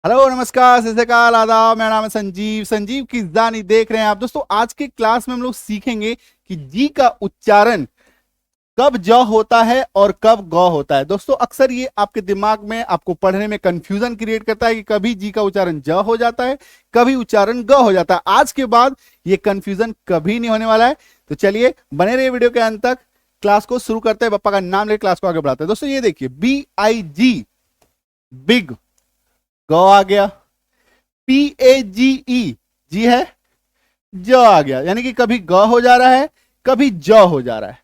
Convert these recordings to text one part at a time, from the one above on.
Hello नमस्कार सत श्री अकाल आदाब। मेरा नाम है संजीव संजीव किजानी देख रहे हैं आप। दोस्तों आज के क्लास में हम लोग सीखेंगे कि जी का उच्चारण कब ज होता है और कब ग होता है। दोस्तों अक्सर ये आपके दिमाग में आपको पढ़ने में कंफ्यूजन क्रिएट करता है कि कभी जी का उच्चारण ज हो जाता है, कभी उच्चारण ग हो जाता है। आज के बाद ये कंफ्यूजन कभी नहीं होने वाला है। तो चलिए बने रहिए वीडियो के अंत तक। क्लास को शुरू करते हैं, पप्पा का नाम लेकर क्लास को आगे बढ़ाते हैं। दोस्तों ये देखिए BIG बिग ग आ गया। PAGE जी है, ज आ गया। यानी कि कभी ग हो जा रहा है, कभी ज हो जा रहा है।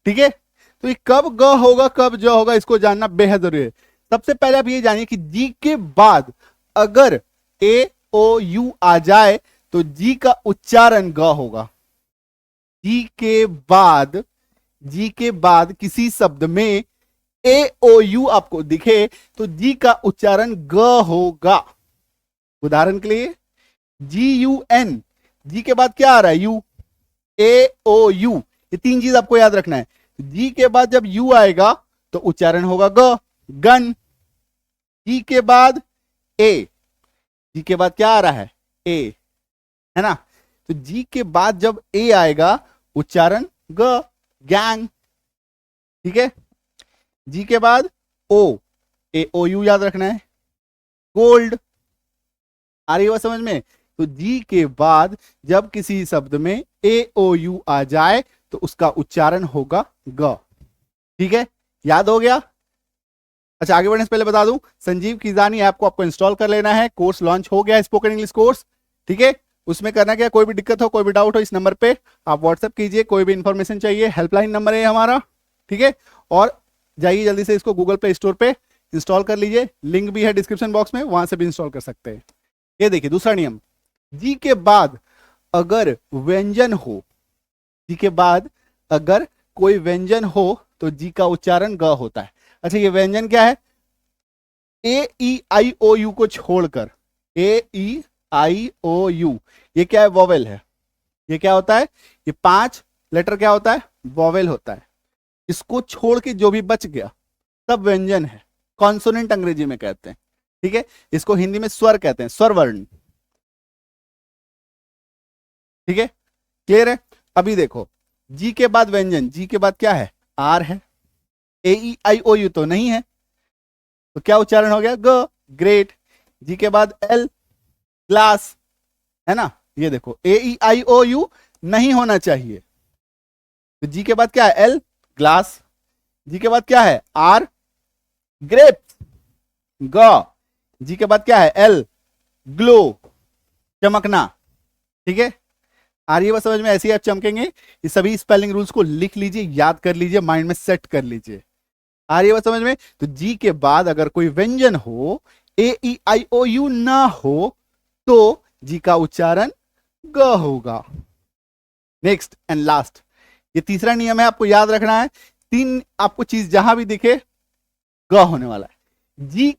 ठीक है, तो ये कब ग होगा कब ज होगा इसको जानना बेहद जरूरी है। सबसे पहले आप ये जानिए कि जी के बाद अगर AOU आ जाए तो जी का उच्चारण ग होगा। जी के बाद किसी शब्द में AOU आपको दिखे तो जी का उच्चारण ग होगा। उदाहरण के लिए GUN, जी के बाद क्या आ रहा है यू, AOU, ये तीन चीज आपको याद रखना है। जी के बाद जब यू आएगा तो उच्चारण होगा ग, गन। जी के बाद ए, जी के बाद क्या आ रहा है ए, है ना। तो जी के बाद जब ए आएगा उच्चारण ग, गैंग। ठीक है, जी के बाद ओ, AOU याद रखना है, गोल्ड। आ रही है समझ में। तो जी के बाद जब किसी शब्द में AOU आ जाए तो उसका उच्चारण होगा ग। ठीक है, याद हो गया। अच्छा आगे बढ़ने से पहले बता दूं, संजीव किजानी ऐप को आपको इंस्टॉल कर लेना है। कोर्स लॉन्च हो गया है, स्पोकन इंग्लिश कोर्स। ठीक है, उसमें करना क्या, कोई भी दिक्कत हो, कोई भी डाउट हो, इस नंबर पे आप व्हाट्सएप कीजिए। कोई भी इंफॉर्मेशन चाहिए, हेल्पलाइन नंबर है हमारा। ठीक है, और जाइए जल्दी से इसको गूगल प्ले स्टोर पे इंस्टॉल कर लीजिए। लिंक भी है डिस्क्रिप्शन बॉक्स में, वहां से भी इंस्टॉल कर सकते हैं। ये देखिए दूसरा नियम, जी के बाद अगर व्यंजन हो, जी के बाद अगर कोई व्यंजन हो तो जी का उच्चारण ग होता है। अच्छा ये व्यंजन क्या है, AEIOU को छोड़कर, AEIOU ये क्या है, वॉवेल है। ये क्या होता है, ये 5 लेटर क्या होता है, वॉवेल होता है। इसको छोड़ के जो भी बच गया सब व्यंजन है। कॉन्सोनेंट अंग्रेजी में कहते हैं। ठीक है, इसको हिंदी में स्वर कहते हैं, स्वर वर्ण। ठीक है, क्लियर है। अभी देखो जी के बाद व्यंजन, जी के बाद क्या है, आर है। AEIOU तो नहीं है, तो क्या उच्चारण हो गया, ग, ग्रेट। जी के बाद एल, ग्लास, है ना। ये देखो AEIOU नहीं होना चाहिए, तो जी के बाद क्या है, एल, ग्लास। जी के बाद क्या है, आर, ग्रेप, ग। जी के बाद क्या है, एल, ग्लो, चमकना। ठीक है, आ रही है बस समझ में, ऐसे ही आप चमकेंगे। ये सभी स्पेलिंग रूल्स को लिख लीजिए, याद कर लीजिए, माइंड में सेट कर लीजिए। आ रही है बस समझ में। तो जी के बाद अगर कोई व्यंजन हो, AEIOU ना हो, तो जी का उच्चारण ग होगा। नेक्स्ट एंड लास्ट, ये तीसरा नियम है, आपको याद रखना है। तीन आपको चीज जहां भी दिखे ग होने वाला है। जी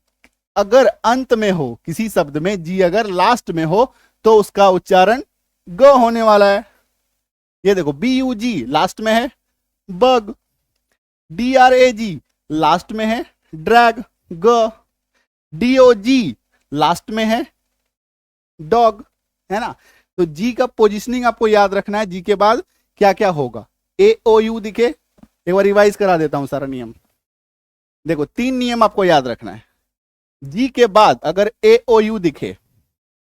अगर अंत में हो, किसी शब्द में जी अगर लास्ट में हो तो उसका उच्चारण ग होने वाला है। ये देखो BUG लास्ट में है, बग। DRAG लास्ट में है, ड्रैग, ग। DOG लास्ट में है, डॉग, है ना। तो जी का पोजिशनिंग आपको याद रखना है। जी के बाद क्या क्या होगा, AOU दिखे, एक बार रिवाइज करा देता हूं सारा नियम। देखो 3 नियम आपको याद रखना है। जी के बाद अगर AOU दिखे,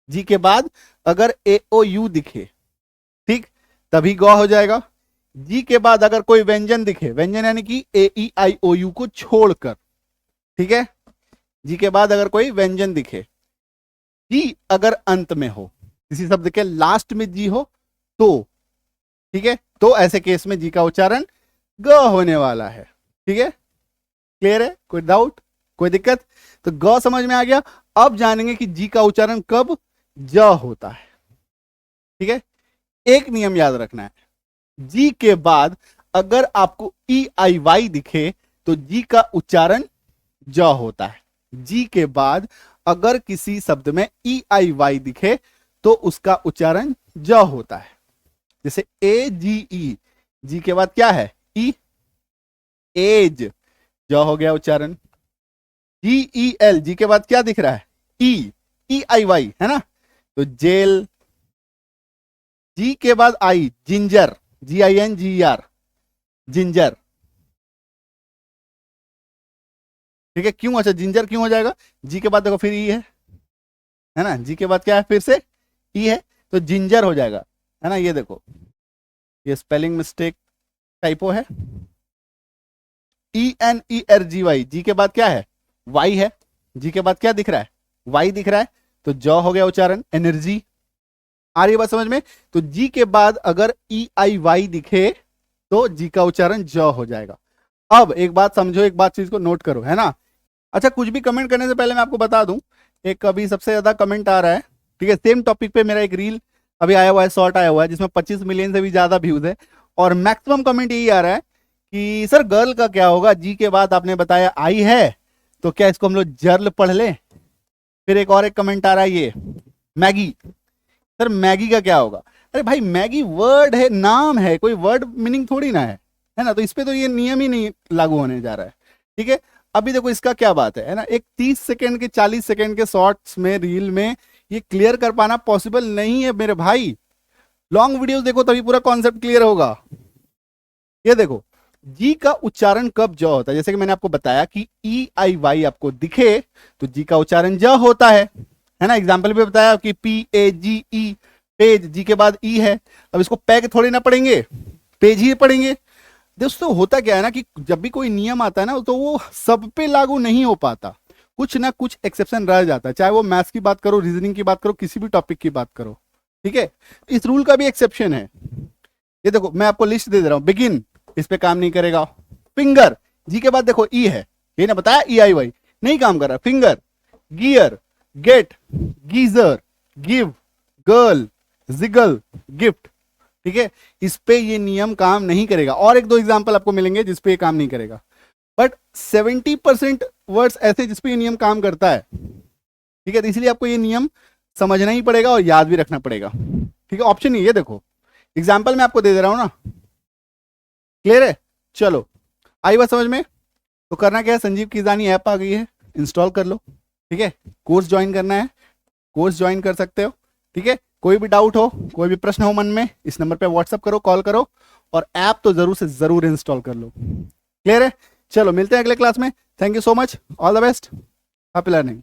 जी के बाद अगर AOU दिखे, ठीक, तभी ग हो जाएगा। जी के बाद अगर कोई व्यंजन दिखे, व्यंजन यानी कि AEIOU को छोड़कर, ठीक है। जी के बाद अगर कोई व्यंजन दिखे, जी अगर अंत में हो, किसी शब्द के लास्ट में जी हो तो, ठीक है, तो ऐसे केस में जी का उच्चारण ग होने वाला है। ठीक है, क्लियर है, कोई डाउट, कोई दिक्कत। तो ग समझ में आ गया। अब जानेंगे कि जी का उच्चारण कब ज होता है। ठीक है, एक नियम याद रखना है, जी के बाद अगर आपको EIY दिखे तो जी का उच्चारण ज होता है। जी के बाद अगर किसी शब्द में EIY दिखे तो उसका उच्चारण ज होता है। जैसे AGE, जी के बाद क्या है, ई, एज, ज हो गया उच्चारण। GEL, जी के बाद क्या दिख रहा है, ई, EIY है ना, तो जेल, जी के बाद आई, जिंजर, GINGER, जिंजर। ठीक है, क्यों, अच्छा जिंजर क्यों हो जाएगा, जी के बाद देखो फिर ई है ना, जी के बाद क्या है, फिर से ई है, तो जिंजर हो जाएगा, है ना। ये देखो, ये स्पेलिंग मिस्टेक टाइपो है। ENERGY, जी के बाद क्या है, वाई है, जी के बाद क्या दिख रहा है, वाई दिख रहा है, तो जॉ हो गया उच्चारण, एनर्जी। आ रही है बात समझ में, तो जी के बाद अगर EIY दिखे तो जी का उच्चारण जॉ हो जाएगा। अब एक बात समझो, एक बात चीज को नोट करो, है ना। अच्छा, कुछ भी कमेंट करने से पहले मैं आपको बता दूं, एक अभी सबसे ज्यादा कमेंट आ रहा है, ठीक है, सेम टॉपिक पे मेरा एक रील अभी आया हुआ है, शॉर्ट आया हुआ है, जिसमें 25 मिलियन से भी ज्यादा व्यूज है, और मैक्सिमम कमेंट यही आ रहा है कि सर गर्ल का क्या होगा, जी के बाद आपने बताया आई है, तो क्या इसको हम लोग जर्ल पढ़ लें। फिर एक और एक कमेंट आ रहा है, ये मैगी, सर मैगी का क्या होगा। अरे भाई, मैगी वर्ड है, नाम है, कोई वर्ड मीनिंग थोड़ी ना है ना, तो इस पे तो ये नियम ही नहीं लागू होने जा रहा है। ठीक है, अभी देखो इसका क्या बात है ना, एक 30 सेकंड के 40 सेकंड के शॉर्ट्स में, रील में ये क्लियर कर पाना पॉसिबल नहीं है मेरे भाई। लॉन्ग वीडियोस देखो तभी पूरा कॉन्सेप्ट क्लियर होगा। ये देखो, जी का उच्चारण कब ज होता है, जैसे कि मैंने आपको बताया कि EIY आपको दिखे तो जी का उच्चारण ज होता है ना। एग्जाम्पल भी बताया कि PAGE, पेज, जी के बाद ई है, अब इसको पैग थोड़ी ना पढ़ेंगे, पेज ही पढ़ेंगे। दोस्तों होता क्या है ना कि जब भी कोई नियम आता है ना, तो वो सब पे लागू नहीं हो पाता, कुछ ना कुछ एक्सेप्शन रह जाता है, चाहे वो मैथ्स की बात करो, रीजनिंग की बात करो, किसी भी टॉपिक की बात करो। ठीक है, इस रूल का भी एक्सेप्शन है। ये देखो मैं आपको लिस्ट दे दे रहा हूं, बिगिन इस पे काम नहीं करेगा, फिंगर, जी के बाद देखो ई है, ये ना बताया EIY नहीं काम कर रहा, finger, gear, get, geyser, give, girl, jiggle, gift. ठीक है, इस पे ये नियम काम नहीं करेगा, और एक दो एग्जांपल आपको मिलेंगे जिस पे ये काम नहीं करेगा, बट 70% वर्ड्स ऐसे जिस पे ये नियम काम करता है। ठीक है, तो इसलिए आपको ये नियम समझना ही पड़ेगा और याद भी रखना पड़ेगा। ठीक है, ऑप्शन ये देखो, एग्जाम्पल मैं आपको दे दे रहा हूं ना, क्लियर है। चलो आई बात समझ में, तो करना क्या है, संजीव किजानी ऐप आ गई है, इंस्टॉल कर लो। ठीक है, कोर्स ज्वाइन करना है, कोर्स ज्वाइन कर सकते हो। ठीक है, कोई भी डाउट हो, कोई भी प्रश्न हो मन में, इस नंबर पे व्हाट्सअप करो, कॉल करो, और ऐप तो जरूर से जरूर इंस्टॉल कर लो। क्लियर है, चलो मिलते हैं अगले क्लास में। Thank you so much, all the best, happy learning.